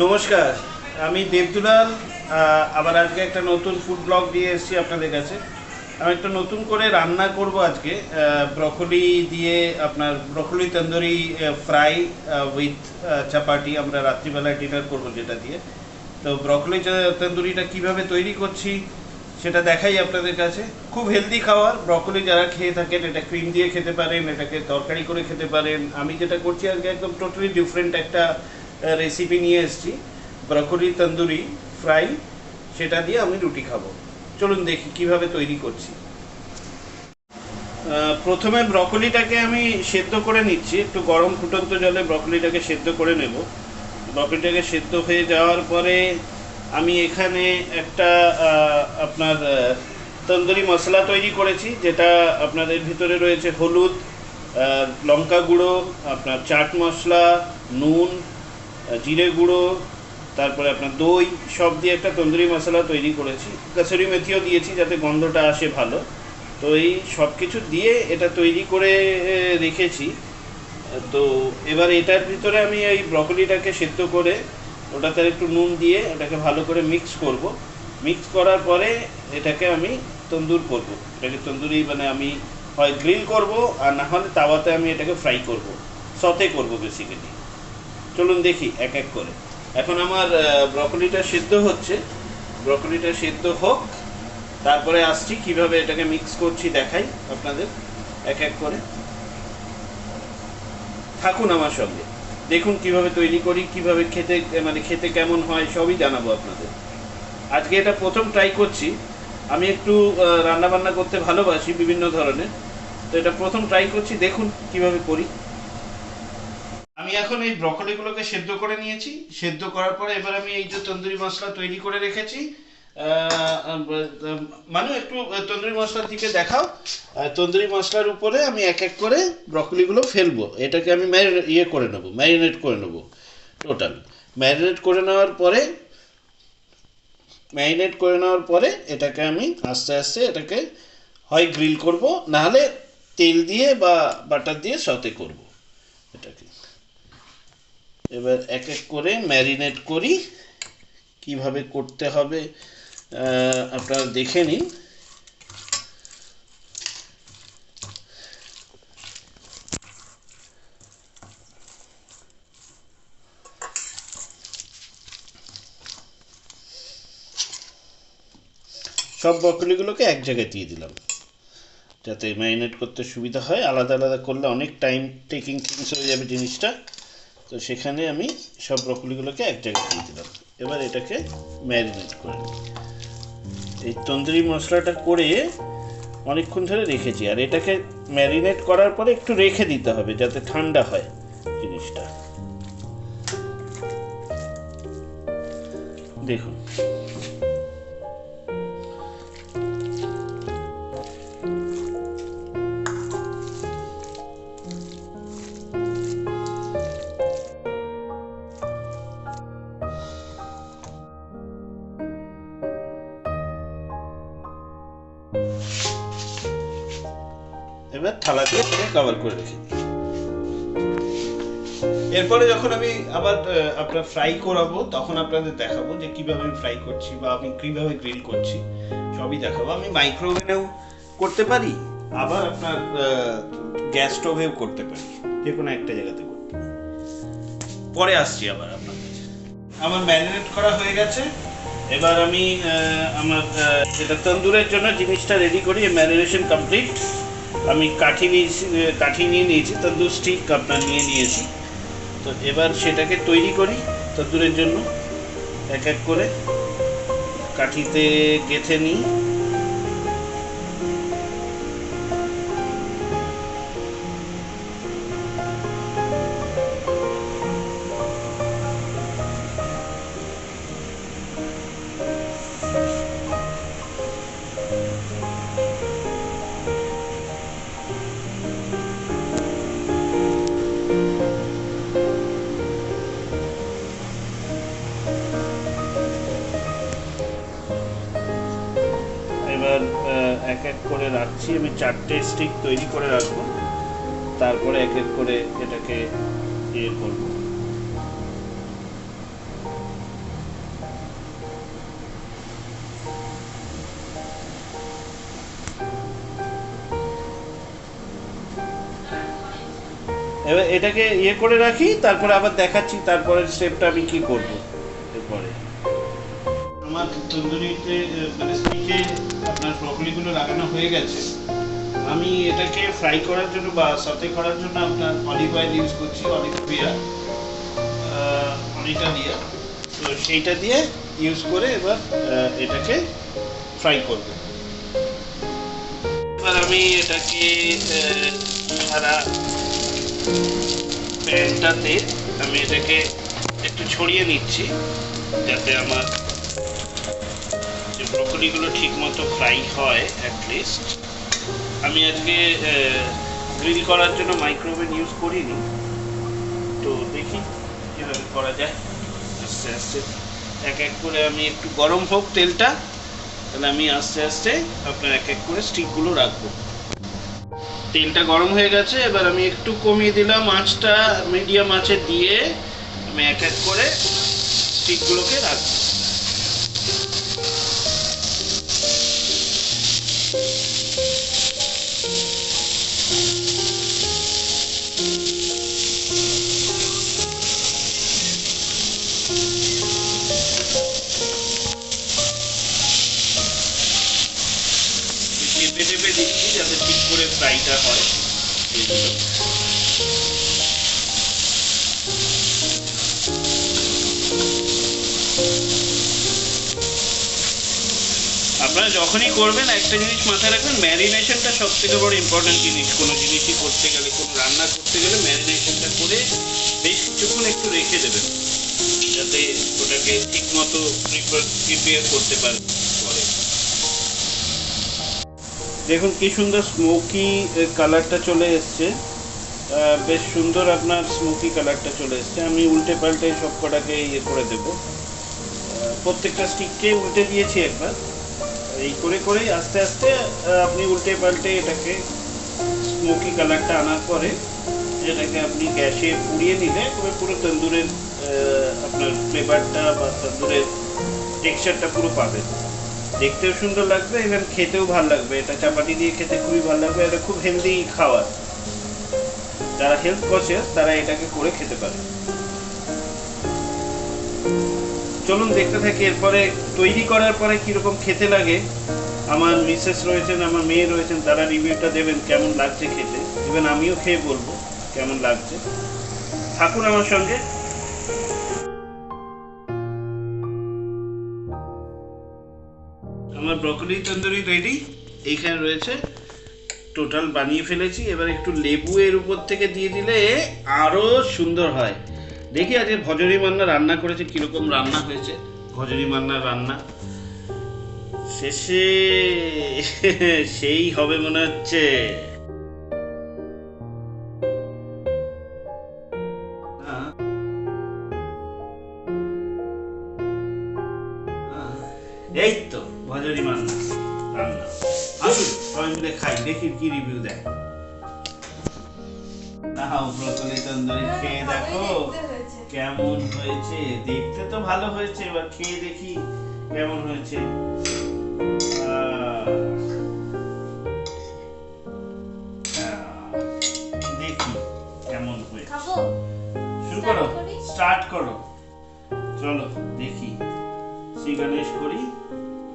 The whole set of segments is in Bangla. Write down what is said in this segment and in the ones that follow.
নমস্কার, আমি দেবদুলাল। আবার আজকে একটা নতুন ফুড ব্লগ দিয়ে এসেছি আপনাদের কাছে। আমি একটা নতুন করে রান্না করব আজকে, ব্রকলি দিয়ে, আপনার ব্রকলি তন্দুরি ফ্রাই উইথ চাপাটি। আমরা রাত্রিবেলায় ডিনার করব যেটা দিয়ে। তো ব্রকলি তন্দুরিটা কিভাবে তৈরি করছি সেটা দেখাই আপনাদের কাছে। খুব হেলদি খাবার। ব্রকলি যারা খেয়ে থাকেন, এটা ক্রিম দিয়ে খেতে পারেন, এটাকে তরকারি করে খেতে পারেন। আমি যেটা করছি আজকে একদম টোটালি ডিফারেন্ট একটা রেসিপি নিয়ে এসেছি, ব্রকলি তন্দুরি ফ্রাই। সেটা দিয়ে আমি রুটি খাবো। চলুন দেখি কিভাবে তৈরি করছি। প্রথমে ব্রকলিটাকে আমি সেদ্ধ করে নিচ্ছি, একটু গরম ফুটন্ত জলে ব্রকলিটাকে সেদ্ধ করে নেব। ব্রকলিটাকে সেদ্ধ হয়ে যাওয়ার পরে আমি এখানে একটা আপনার তন্দুরি মশলা তৈরি করেছি, যেটা আপনাদের ভিতরে রয়েছে হলুদ, লঙ্কা গুঁড়ো, আপনার চাট মশলা, নুন, জিরে গুঁড়ো, তারপরে আপনার দই, সব দিয়ে একটা তন্দুরি মশলা তৈরি করেছি। কাসুরি মেথিও দিয়েছি যাতে গন্ধটা আসে ভালো। তো এই সব কিছু দিয়ে এটা তৈরি করে রেখেছি। তো এবার এটার ভিতরে আমি এই ব্রকলিটাকে সেদ্ধ করে ওটাতে একটু নুন দিয়ে এটাকে ভালো করে মিক্স করব। মিক্স করার পরে এটাকে আমি তন্দুর করব। এটাকে তন্দুরি মানে আমি হয় গ্রিল করব, আর না হলে তাওয়াতে আমি এটাকে ফ্রাই করব, সতে করব বেসিক্যালি। চলুন দেখি এক এক করে। এখন আমার ব্রকলিটা সেদ্ধ হচ্ছে, ব্রকলিটা সেদ্ধ হোক, তারপরে আসছি কিভাবে এটাকে মিক্স করছি দেখাই আপনাদের এক এক করে। থাকুন আমার সঙ্গে, দেখুন কিভাবে তৈরি করি, কিভাবে খেতে মানে খেতে কেমন হয় সবই জানাবো আপনাদের। আজকে এটা প্রথম ট্রাই করছি। আমি একটু রান্না বান্না করতে ভালোবাসি বিভিন্ন ধরনের, তো এটা প্রথম ট্রাই করছি, দেখুন কিভাবে করি। আমি এখন এই ব্রকলিগুলোকে সেদ্ধ করে নিয়েছি। সেদ্ধ করার পরে এবার আমি এই যে তন্দুরি মশলা তৈরি করে রেখেছি, মানে একটু তন্দুরি মশলার দিকে দেখাও। তন্দুরি মশলার উপরে আমি এক এক করে ব্রকলিগুলো ফেলবো। এটাকে আমি করে নেবো, ম্যারিনেট করে নেবো টোটাল। ম্যারিনেট করে নেওয়ার পরে এটাকে আমি আস্তে আস্তে এটাকে হয় গ্রিল করব, নাহলে তেল দিয়ে বা বাটার দিয়ে সতে করব এটাকে। এবার এক এক করে ম্যারিনেট করি, কিভাবে করতে হবে আপনারা দেখে নিন। সব ব্রকলিগুলোকে এক জায়গায় দিয়ে দিলাম যাতে ম্যারিনেট করতে সুবিধা হয়। আলাদা আলাদা করলে অনেক টাইম টেকিং থিংস হয়ে যাবে জিনিসটা। তো সেখানে আমি সব ব্রকলিগুলোকে এক জায়গায় দিয়ে দিলাম। এবার এটাকে ম্যারিনেট করে নিই। এই তন্দুরি মশলাটা করে অনেকক্ষণ ধরে রেখেছি, আর এটাকে ম্যারিনেট করার পরে একটু রেখে দিতে হবে যাতে ঠান্ডা হয় জিনিসটা। দেখুন এবার থালা দিয়ে কভার করে রেখে দিই। এরপরে যখন আমি আবার আপনার ফ্রাই করাবো, তখন আপনাদের দেখাবো যে কিভাবে আমি ফ্রাই করছি বা আমি কিভাবে গ্রিল করছি, সবই দেখাবো। আমি মাইক্রোওভেনেও করতে পারি, আবার আপনার গ্যাস স্টোভেও করতে পারি, যে কোনো একটা জায়গাতে করতে পারি। পরে আসছি আবার আপনার কাছে। আমার ম্যারিনেট করা হয়ে গেছে। এবার আমি আমার যেটা তন্দুরের জন্য জিনিসটা রেডি করি। Marination complete. আমি কাঠি নিয়ে নিয়েছি, তন্দুর স্টিক আপনার নিয়ে নিয়েছি। তো এবার সেটাকে তৈরি করি তন্দুরের জন্য। এক এক করে কাঠিতে গেঁথে নিই। এবার এক এক করে রাখছি। আমি 4টে স্টিক তৈরি করে রাখবো, তারপরে এক এক করে এটাকে ইয়ে করবো। এবার এটাকে ইয়ে করে রাখি, তারপরে আবার দেখাচ্ছি তারপরের স্টেপটা আমি কি করব এরপরে। আমার তন্দুরিতে মানে স্টিকে আপনার ব্রকলিগুলো লাগানো হয়ে গেছে। আমি এটাকে ফ্রাই করার জন্য বা সতে করার জন্য আপনার অলিভ অয়েল ইউজ করছি, অলিভ অলিভ তো সেইটা দিয়ে ইউজ করে এবার এটাকে ফ্রাই করব। এবার আমি এটাকে সারা প্যানটাতে আমি এটাকে একটু ছড়িয়ে নিচ্ছি, যাতে আমার যে ব্রকলিগুলো ঠিক মতো ফ্রাই হয় অ্যাটলিস্ট। আমি আজকে গ্রিল করার জন্য মাইক্রোওভেন ইউজ করিনি, তো দেখি কীভাবে করা যায়। আস্তে আস্তে এক এক করে আমি একটু গরম হোক তেলটা, তাহলে আমি আস্তে আস্তে আপনার এক এক করে স্টিকগুলো রাখবো। তেলটা গরম হয়ে গেছে, এবার আমি একটু কমিয়ে দিলাম আঁচটা, মিডিয়াম আঁচে দিয়ে আমি এক এক করে স্টিকগুলোকে রাখবো। চেপে চেপে দিচ্ছি যাতে ঠিক করে ফ্রাইটা হয়। আপনারা যখনই করবেন একটা জিনিস মাথায় রাখবেন, ম্যারিনেশনটা সব থেকে বড় ইম্পর্টেন্ট জিনিস। কোনো জিনিসই করতে গেলে, কোনো রান্না করতে গেলে ম্যারিনেশনটা করে বেশ কিছুক্ষণ একটু রেখে দেবেন, যাতে ওটাকে ঠিক মতো প্রিপেয়ার করতে পারেন পরে। দেখুন কি সুন্দর স্মোকি কালারটা চলে এসছে, বেশ সুন্দর আপনার স্মোকি কালারটা চলে এসছে। আমি উল্টে পাল্টে সব কটাকে ইয়ে করে দেব, প্রত্যেকটা স্টিককে উল্টে দিয়েছি একবার। এই করে করেই আস্তে আস্তে আপনি উল্টে পাল্টে এটাকে স্মোকি কালারটা আনার পরে এটাকে আপনি গ্যাসে পুড়িয়ে নিলে পুরো তন্দুরের আপনার ফ্লেভারটা বা তন্দুরের টেক্সচারটা পুরো পাবেন। দেখতেও সুন্দর লাগবে এবং খেতেও ভালো লাগবে। এটা চাপাতি দিয়ে খেতে খুবই ভালো লাগবে। এটা খুব হেলদি খাবার, যারা হেলথ কনসিয়াস তারা এটাকে করে খেতে পারে। চলুন দেখতে থাকি এরপরে তৈরি করার পরে কিরকম খেতে লাগে। আমার মিসেস রয়েছেন, আমার মেয়ে রয়েছেন, তারা রিভিউটা দেবেন কেমন লাগছে খেতে, ইভেন আমিও খেয়ে বলবো কেমন লাগছে। থাকুন আমার সঙ্গে। আমার ব্রকলি তন্দুরি রেডি, এইখানে রয়েছে, টোটাল বানিয়ে ফেলেছি। এবার একটু লেবু এর উপর থেকে দিয়ে দিলে আরো সুন্দর হয়। দেখি আজকে ভজরি মান্না রান্না করেছে, কিরকম রান্না হয়েছে ভজরি মান্নার রান্না। শেষে সেই হবে মনে হচ্ছে। এই তো ভজরি মান্না রান্না। আসুন সবাই মিলে খাই, দেখি কি রিভিউ দেয়। ব্রকলি তন্দুরি খেয়ে দেখো কেমন হয়েছে। দেখতে তো ভালো হয়েছে, এবার খেয়ে দেখি কেমন হয়েছে। দেখি কেমন হয়েছে। শুরু করো, স্টার্ট করো, চলো দেখি। শ্রী গণেশ করি,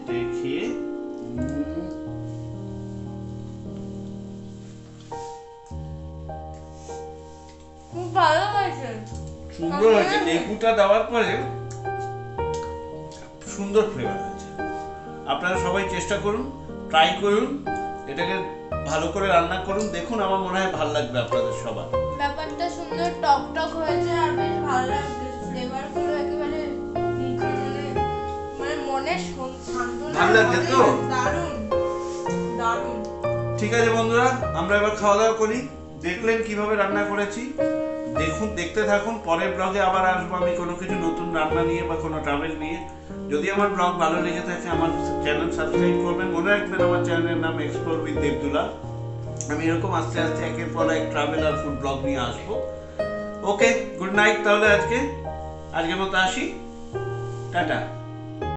এটা খেয়ে সুন্দর হয়েছে। লেবুটা দেওয়ার পরে সুন্দর ফ্লেভার হয়েছে। আপনারা সবাই চেষ্টা করুন, ট্রাই করুন, এটাকে ভালো করে রান্না করুন, দেখুন। আমার মনে হয় ভালো লাগবে আপনাদের সবার। ব্যাপারটা সুন্দর টক টক হয়েছে আর বেশ ভালো লাগছে। ফ্লেভারগুলো একেবারে মানে মনে শান্তনা, ভালো লাগছে তো? দারুণ দারুণ। ঠিক আছে বন্ধুরা, আমরা এবার খাওয়া দাওয়া করি। দেখলেন কিভাবে রান্না করেছি, দেখুন, দেখতে থাকুন। পরের ব্লগে আবার আসবো আমি কোনো কিছু নতুন রান্না নিয়ে বা কোনো ট্রাভেল নিয়ে। যদি আমার ব্লগ ভালো লেগে থাকে আমার চ্যানেল সাবস্ক্রাইব করবেন। মনে রাখবেন আমার চ্যানেলের নাম এক্সপ্লোর উইথ দেবদুলাল। আমি এরকম আস্তে আস্তে একের পর এক ট্রাভেল আর ফুড ব্লগ নিয়ে আসবো। ওকে, গুড নাইট তাহলে আজকের মতো আসি, টাটা।